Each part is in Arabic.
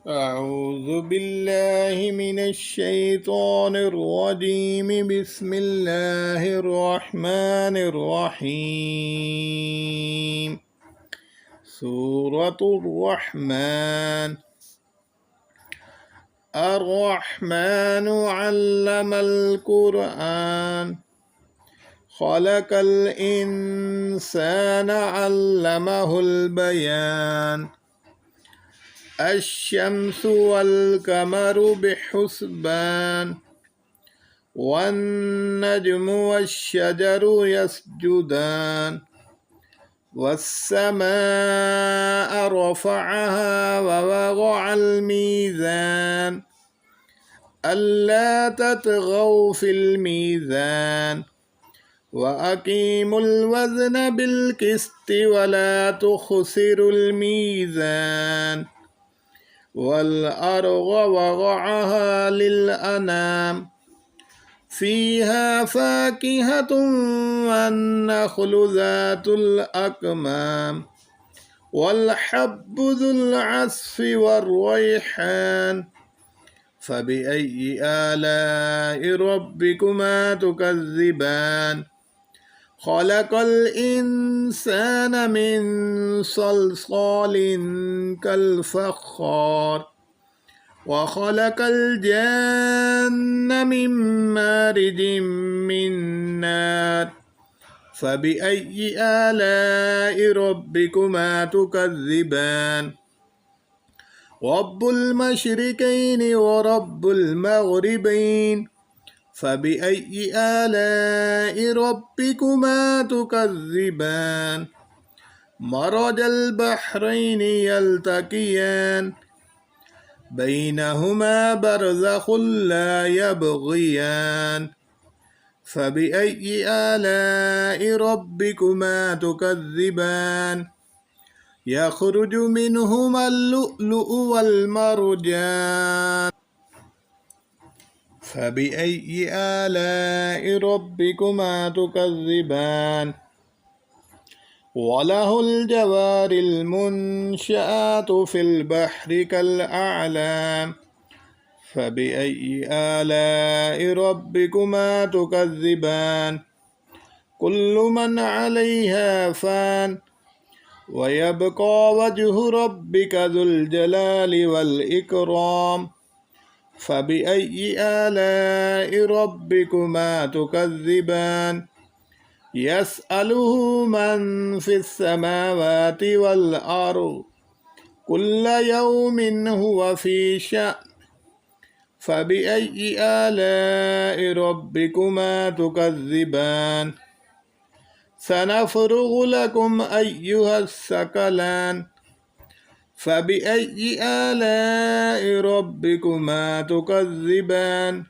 أعوذ بالله من الشيطان الرجيم. بسم الله الرحمن الرحيم. سورة الرحمن. الرحمن علم القرآن، خلق الإنسان علمه البيان. الشمس والقمر بحسبان، والنجم والشجر يسجدان. والسماء رفعها ووضع الميزان، ألا تطغوا في الميزان، وأقيموا الوزن بالقسط ولا تخسروا الميزان. والأرض وضعها للأنام، فيها فاكهة والنخل ذات الأكمام، والحب ذو العصف والريحان. فبأي آلاء ربكما تكذبان؟ خلق الإنسان من صلصال كالفخار، وخلق الجن من مارج من نار. فبأي آلاء ربكما تكذبان؟ رب المشرقين ورب المغربين. فبأي آلاء ربكما تكذبان؟ مرج البحرين يلتقيان، بينهما برزخ لا يبغيان. فبأي آلاء ربكما تكذبان؟ يخرج منهما اللؤلؤ والمرجان. فبأي آلاء ربكما تكذبان؟ وله الجوار المنشآت في البحر كالأعلام. فبأي آلاء ربكما تكذبان؟ كل من عليها فان، ويبقى وجه ربك ذو الجلال والإكرام. فبأي آلاء ربكما تكذبان؟ يسأله من في السماوات والأرض، كل يوم هو في شأن. فبأي آلاء ربكما تكذبان؟ سنفرغ لكم أيها الثقلان. فبأي آلاء ربكما تكذبان؟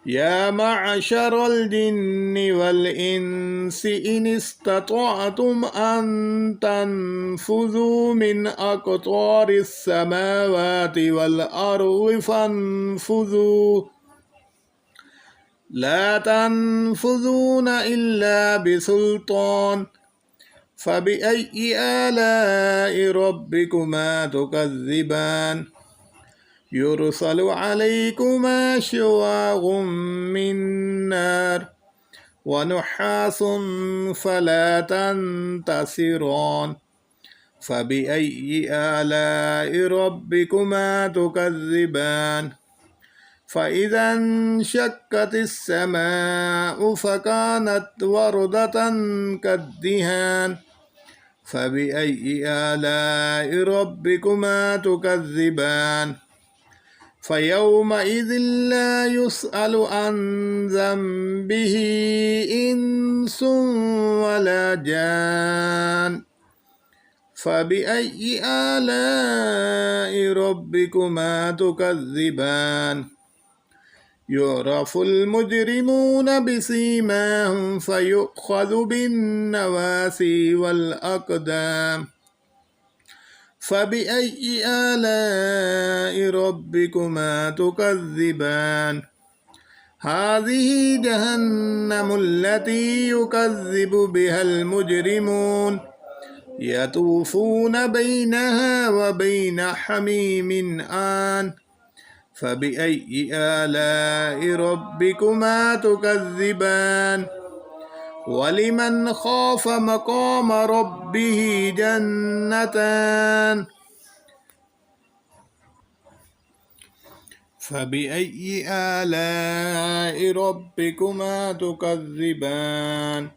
يا معشر الجن والإنس إن استطعتم أن تنفذوا من أقطار السماوات والأرض فانفذوا، لا تنفذون إلا بسلطان. فبأي آلاء ربكما تكذبان؟ يرسل عليكما شواظ من نار ونحاس فلا تنتصران. فبأي آلاء ربكما تكذبان؟ فإذا انشقت السماء فكانت وردة كالدهان. فبأي آلاء ربكما تكذبان؟ فيومئذ لا يسأل عن ذنبه إنس ولا جان. فبأي آلاء ربكما تكذبان؟ يعرف المجرمون بسيماهم فيؤخذ بالنواسي والأقدام. فبأي آلاء ربكما تكذبان؟ هذه جهنم التي يكذب بها المجرمون، يطوفون بينها وبين حميم آن فبأي آلاء ربكما تكذبان ولمن خاف مقام ربه جنتان فبأي آلاء ربكما تكذبان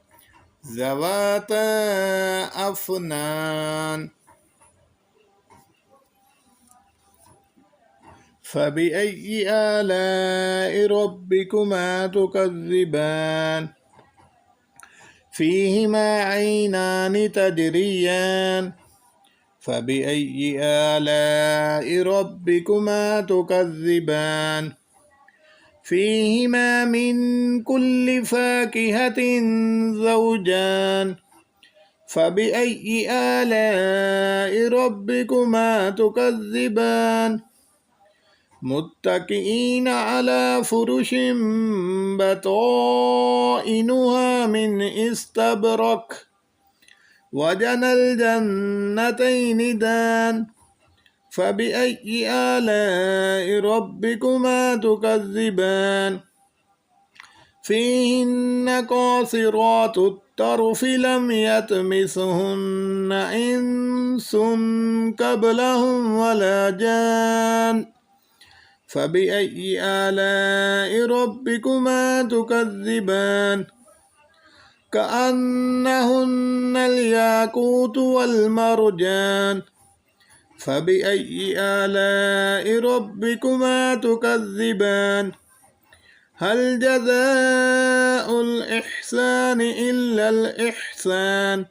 ذواتا أفنان فبأي آلاء ربكما تكذبان فيهما عينان تجريان فبأي آلاء ربكما تكذبان فيهما من كل فاكهة زوجان فبأي آلاء ربكما تكذبان متكئين على فرش بطائنها من استبرق وجنى الجنتين دان فبأي آلاء ربكما تكذبان فيهن قاصرات الطرف لم يطمثهن إنس قبلهم ولا جان فبأي آلاء ربكما تكذبان كأنهن الياقوت والمرجان فبأي آلاء ربكما تكذبان هل جزاء الإحسان إلا الإحسان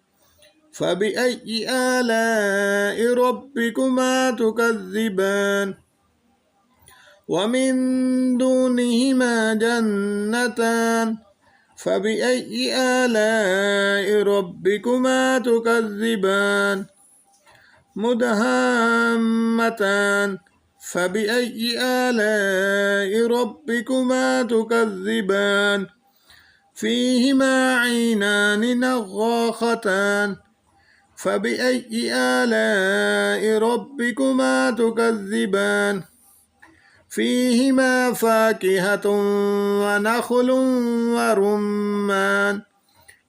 فبأي آلاء ربكما تكذبان ومن دونهما جنتان فبأي آلاء ربكما تكذبان مدهامتان فبأي آلاء ربكما تكذبان فيهما عينان نضاختان فبأي آلاء ربكما تكذبان فيهما فاكهة ونخل ورمان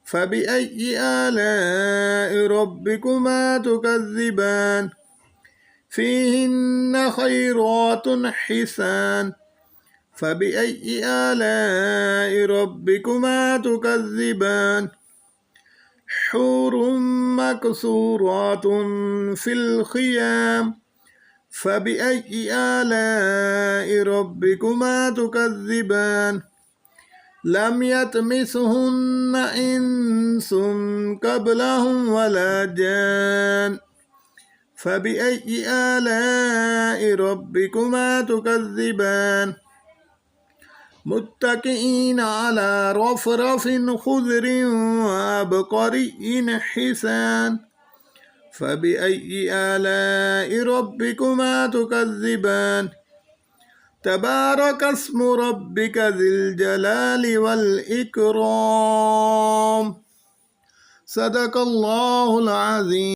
فبأي آلاء ربكما تكذبان فيهن خيرات حسان فبأي آلاء ربكما تكذبان حور مقصورات في الخيام فبأي آلاء ربكما تكذبان لم يطمثهن إنس قبلهم ولا جان فبأي آلاء ربكما تكذبان متكئين على رفرف خضر وعبقري حسان فبأي آلاء ربكما تكذبان تبارك اسم ربك ذي الجلال والإكرام صدق الله العظيم.